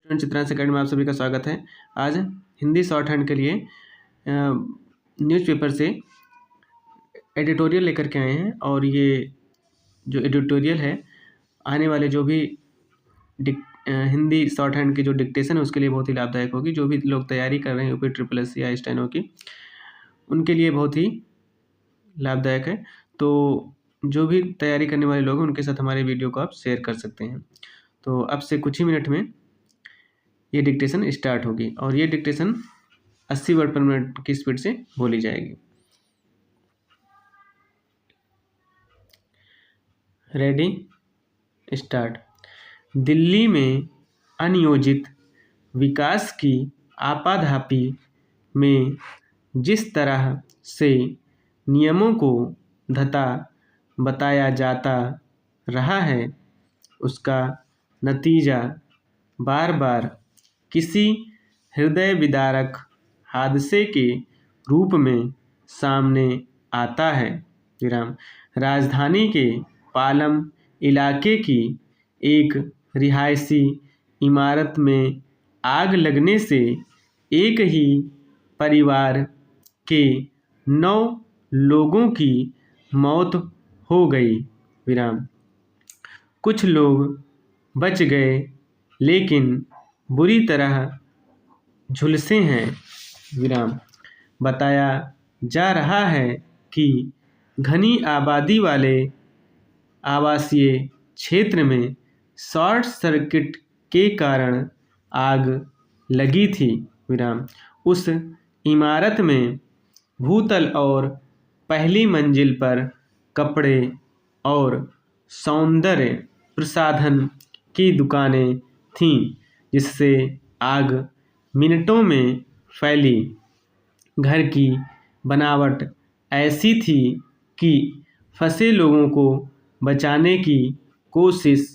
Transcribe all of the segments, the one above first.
Chitransh academy में आप सभी का स्वागत है। आज हिंदी शॉर्ट हैंड के लिए न्यूज़पेपर से एडिटोरियल लेकर के आए हैं और ये जो एडिटोरियल है आने वाले जो भी हिंदी शॉर्ट हैंड की जो डिक्टेशन है उसके लिए बहुत ही लाभदायक होगी। जो भी लोग तैयारी कर रहे हैं यूपी ट्रिपल एस या स्टेनो की, उनके लिए बहुत ही लाभदायक है। तो जो भी तैयारी करने वाले लोग हैं उनके साथ हमारे वीडियो को आप शेयर कर सकते हैं। तो अब से कुछ ही मिनट में ये डिक्टेशन स्टार्ट होगी और ये डिक्टेशन 80 वर्ड पर मिनट की स्पीड से बोली जाएगी। Ready, start. दिल्ली में अनियोजित विकास की आपाधापी में जिस तरह से नियमों को धता बताया जाता रहा है, उसका नतीजा बार बार किसी हृदय विदारक हादसे के रूप में सामने आता है। राजधानी के पालम इलाके की एक रिहायशी इमारत में आग लगने से एक ही परिवार के 9 लोगों की मौत हो गई। कुछ लोग बच गए लेकिन बुरी तरह झुलसे हैं। बताया जा रहा है कि घनी आबादी वाले आवासीय क्षेत्र में शॉर्ट सर्किट के कारण आग लगी थी। उस इमारत में भूतल और पहली मंजिल पर कपड़े और सौंदर्य प्रसाधन की दुकानें थीं, जिससे आग मिनटों में फैली। घर की बनावट ऐसी थी कि फंसे लोगों को बचाने की कोशिश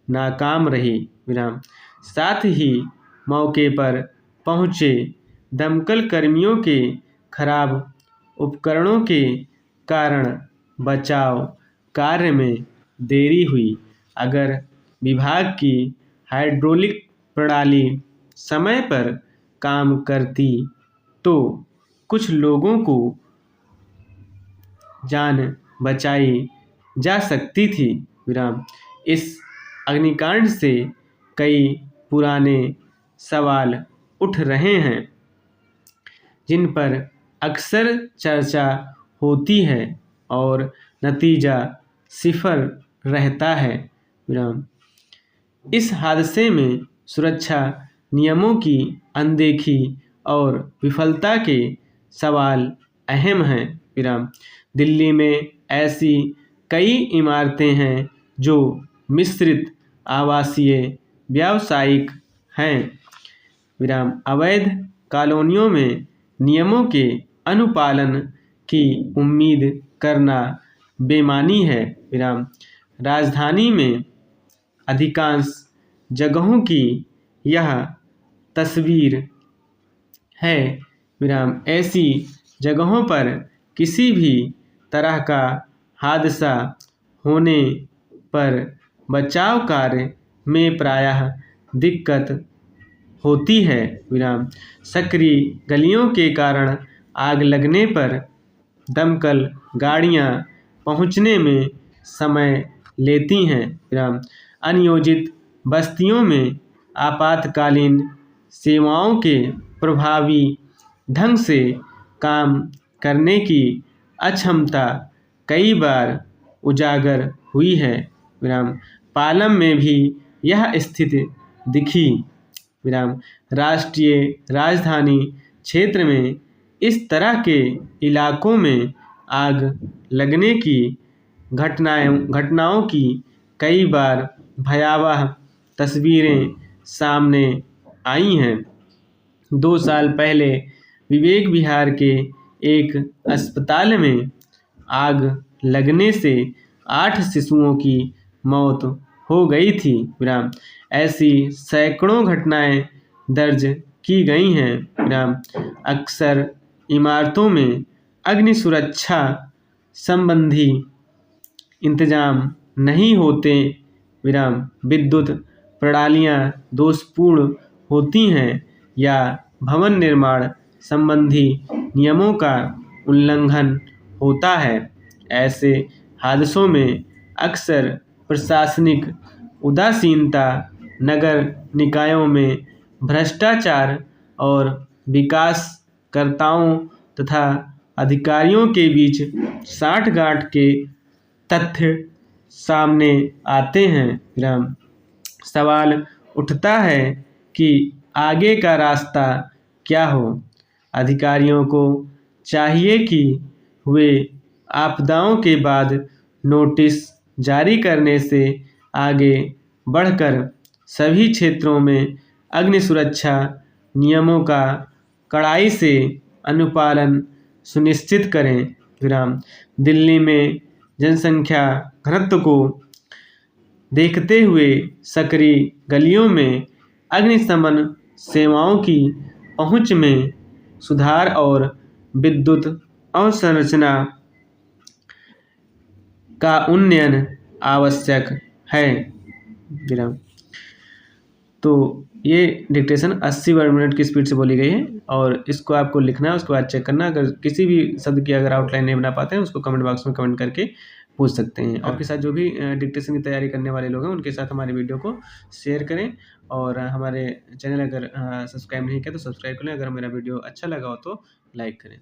नाकाम रही। साथ ही मौके पर पहुंचे दमकल कर्मियों के खराब उपकरणों के कारण बचाव कार्य में देरी हुई। अगर विभाग की हाइड्रोलिक प्रणाली समय पर काम करती तो कुछ लोगों को जान बचाई जा सकती थी। इस अग्निकांड से कई पुराने सवाल उठ रहे हैं जिन पर अक्सर चर्चा होती है और नतीजा सिफर रहता है। इस हादसे में सुरक्षा नियमों की अनदेखी और विफलता के सवाल अहम हैं। दिल्ली में ऐसी कई इमारतें हैं जो मिश्रित आवासीय व्यावसायिक हैं। अवैध कॉलोनियों में नियमों के अनुपालन की उम्मीद करना बेमानी है। राजधानी में अधिकांश जगहों की यह तस्वीर है। ऐसी जगहों पर किसी भी तरह का हादसा होने पर बचाव कार्य में प्रायः दिक्कत होती है। सक्रिय गलियों के कारण आग लगने पर दमकल गाड़ियां पहुंचने में समय लेती हैं। अनियोजित बस्तियों में आपातकालीन सेवाओं के प्रभावी ढंग से काम करने की अक्षमता कई बार उजागर हुई है। पालम में भी यह स्थिति दिखी। राष्ट्रीय राजधानी क्षेत्र में इस तरह के इलाकों में आग लगने की घटनाओं की कई बार भयावह तस्वीरें सामने आई हैं। 2 साल पहले विवेक विहार के एक अस्पताल में आग लगने से 8 शिशुओं की मौत हो गई थी। ऐसी सैकड़ों घटनाएं दर्ज की गई हैं। अक्सर इमारतों में अग्नि सुरक्षा संबंधी इंतजाम नहीं होते। विद्युत प्रणालियां दोषपूर्ण होती हैं या भवन निर्माण संबंधी नियमों का उल्लंघन होता है। ऐसे हादसों में अक्सर प्रशासनिक उदासीनता, नगर निकायों में भ्रष्टाचार और विकासकर्ताओं तथा अधिकारियों के बीच साठगांठ के तथ्य सामने आते हैं। विराम। सवाल उठता है कि आगे का रास्ता क्या हो। अधिकारियों को चाहिए कि वे आपदाओं के बाद नोटिस जारी करने से आगे बढ़कर सभी क्षेत्रों में अग्नि सुरक्षा नियमों का कड़ाई से अनुपालन सुनिश्चित करें। विराम। दिल्ली में जनसंख्या घनत्व को देखते हुए सकरी गलियों में अग्निशमन सेवाओं की पहुंच में सुधार और विद्युत अवसंरचना का उन्नयन आवश्यक है। विराम। तो ये डिक्टेशन 80 वर्ड मिनट की स्पीड से बोली गई है और इसको आपको लिखना है, उसके बाद चेक करना। अगर किसी भी शब्द की अगर आउटलाइन नहीं बना पाते हैं उसको कमेंट बॉक्स में कमेंट करके पूछ सकते हैं। और आपके साथ जो भी डिक्टेशन की तैयारी करने वाले लोग हैं उनके साथ हमारे वीडियो को शेयर करें और हमारे चैनल अगर सब्सक्राइब नहीं किया तो सब्सक्राइब करें। अगर मेरा वीडियो अच्छा लगा हो तो लाइक करें।